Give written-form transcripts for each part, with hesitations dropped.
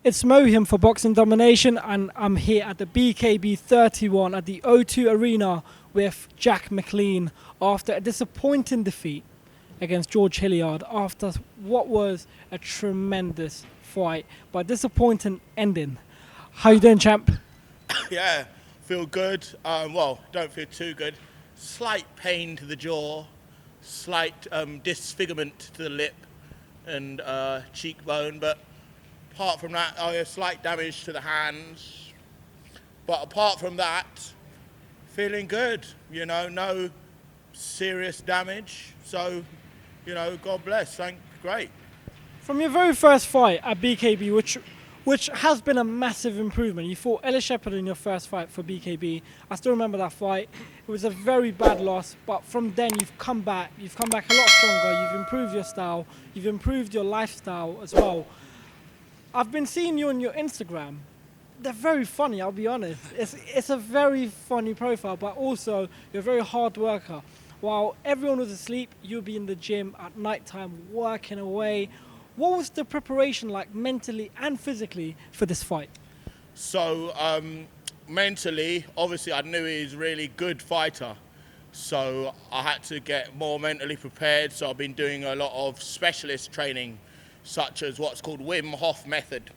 It's Mohim for Boxing Domination, and I'm here at the BKB 31 at the O2 Arena with Jack Mclean after a disappointing defeat against George Hillyard after what was a tremendous fight, but disappointing ending. How you doing, champ? Yeah, feel good. Well, don't feel too good. Slight pain to the jaw, slight disfigurement to the lip and cheekbone, but apart from that, slight damage to the hands. But apart from that, feeling good. No serious damage. So, God bless. Great. From your very first fight at BKB, which has been a massive improvement. You fought Ellis Shepherd in your first fight for BKB. I still remember that fight. It was a very bad loss, but from then you've come back. You've come back a lot stronger. You've improved your style. You've improved your lifestyle as well. I've been seeing you on your Instagram. They're very funny, I'll be honest. It's a very funny profile, but also you're a very hard worker. While everyone was asleep, you'll be in the gym at night time working away. What was the preparation like mentally and physically for this fight? So, mentally, obviously I knew he was a really good fighter. So I had to get more mentally prepared. So I've been doing a lot of specialist training, such as what's called Wim Hof method.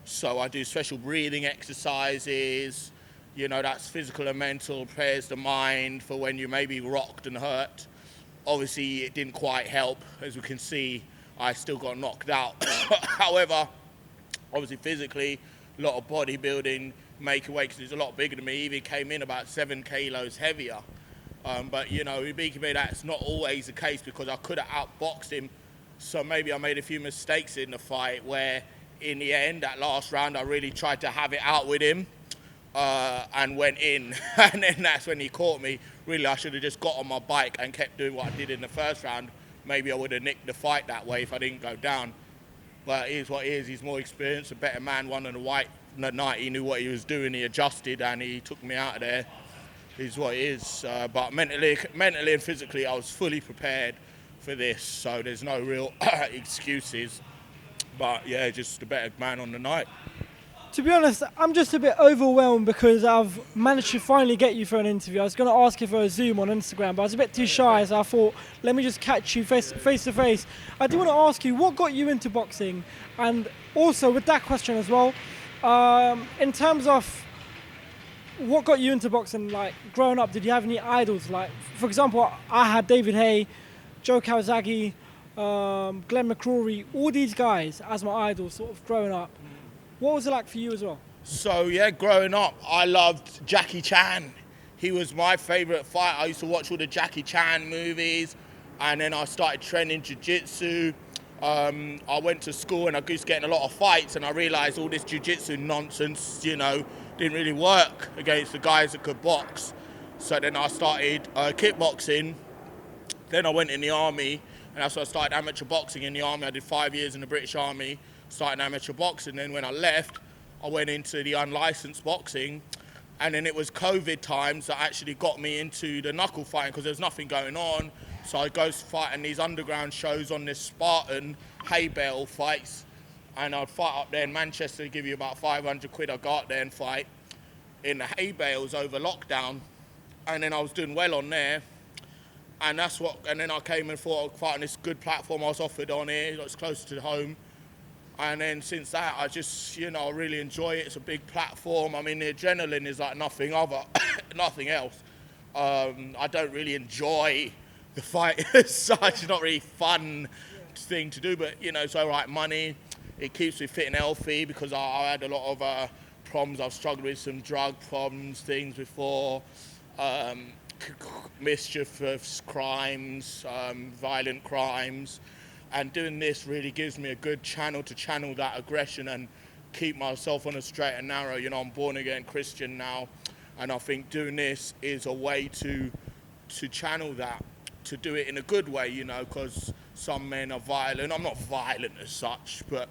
So I do special breathing exercises, that's physical and mental, prepares the mind for when you may be rocked and hurt. Obviously it didn't quite help, as we can see, I still got knocked out. However, obviously physically, a lot of bodybuilding, make weight, because he's a lot bigger than me, he even came in about 7 kilos heavier. But in BKB that's not always the case, because I could have outboxed him. So maybe I made a few mistakes in the fight where in the end, that last round, I really tried to have it out with him and went in. And then that's when he caught me. Really, I should have just got on my bike and kept doing what I did in the first round. Maybe I would have nicked the fight that way if I didn't go down. But it is what it is. He's more experienced, a better man, won on the white night. He knew what he was doing. He adjusted and he took me out of there. It is what it is. But mentally and physically, I was fully prepared for this, so there's no real excuses. But yeah, just a better man on the night. To be honest, I'm just a bit overwhelmed because I've managed to finally get you for an interview. I was going to ask you for a Zoom on Instagram, but I was a bit too shy, so I thought, let me just catch you face to face. I do want to ask you, what got you into boxing? And also with that question as well, in terms of what got you into boxing, like growing up, did you have any idols? Like, for example, I had David Haye, Joe Kawasaki, Glenn McCrory, all these guys as my idols sort of growing up. What was it like for you as well? So yeah, growing up, I loved Jackie Chan. He was my favourite fighter. I used to watch all the Jackie Chan movies, and then I started training jiu-jitsu. I went to school and I was getting a lot of fights, and I realised all this jiu-jitsu nonsense, didn't really work against the guys that could box. So then I started kickboxing. Then I went in the army, and that's when I started amateur boxing in the army. I did 5 years in the British Army, started amateur boxing. Then when I left, I went into the unlicensed boxing. And then it was COVID times that actually got me into the knuckle fighting, because there's nothing going on. So I go fighting these underground shows on this Spartan hay bale fights. And I'd fight up there in Manchester, give you about 500 quid. I'd go up there and fight in the hay bales over lockdown. And then I was doing well on there. And then I came and thought I'd fight on this good platform I was offered on here. It's close to home. And then since that, I just, really enjoy it. It's a big platform. I mean, the adrenaline is like nothing else. I don't really enjoy the fight as such. It's not really fun thing to do, but, it's all right money. It keeps me fit and healthy, because I had a lot of problems. I've struggled with some drug problems, things before. Mischievous crimes, violent crimes, and doing this really gives me a good channel to channel that aggression and keep myself on a straight and narrow. I'm born again Christian now, and I think doing this is a way to channel that, to do it in a good way, because some men are violent. I'm not violent as such, but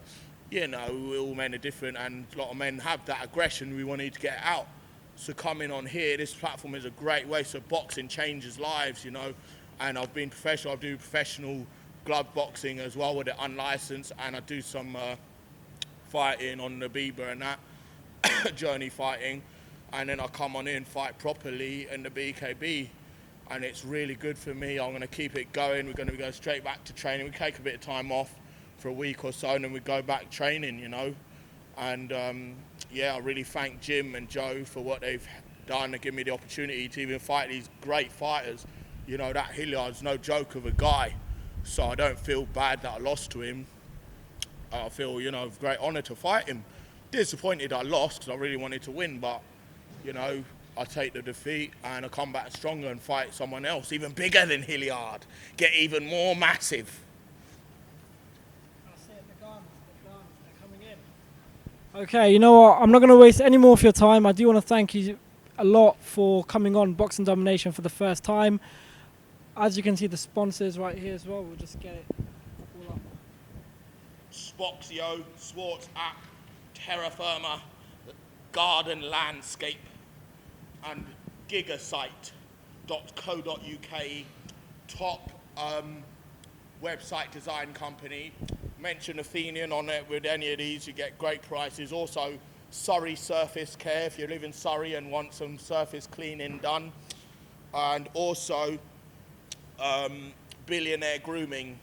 all men are different, and a lot of men have that aggression. We want to get it out. So coming on here, this platform is a great way. So boxing changes lives, and I've been professional. I do professional glove boxing as well with it unlicensed, and I do some fighting on the Bieber and that, journey fighting, and then I come on in, fight properly in the BKB, and it's really good for me. I'm going to keep it going. We're going to go straight back to training. We take a bit of time off for a week or so, and then we go back training, you know. And yeah, I really thank Jim and Joe for what they've done to give me the opportunity to even fight these great fighters. You know, that Hillyard's no joke of a guy, so I don't feel bad that I lost to him. I feel, you know, great honour to fight him. Disappointed I lost because I really wanted to win, but, you know, I take the defeat and I come back stronger and fight someone else, even bigger than Hillyard, get even more massive. Okay, you know what? I'm not going to waste any more of your time. I do want to thank you a lot for coming on Boxing Domination for the first time. As you can see, the sponsors right here as well. We'll just get it all up. Spoxio, Swartz App, Terra Firma, Garden Landscape, and gigasite.co.uk, top website design company. Mention Athenian on it. With any of these, you get great prices. Also, Surrey Surface Care if you live in Surrey and want some surface cleaning done. And also, Billionaire Grooming.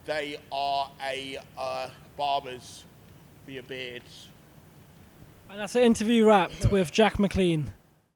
They are a barbers for your beards. And that's an interview wrapped with Jack Mclean.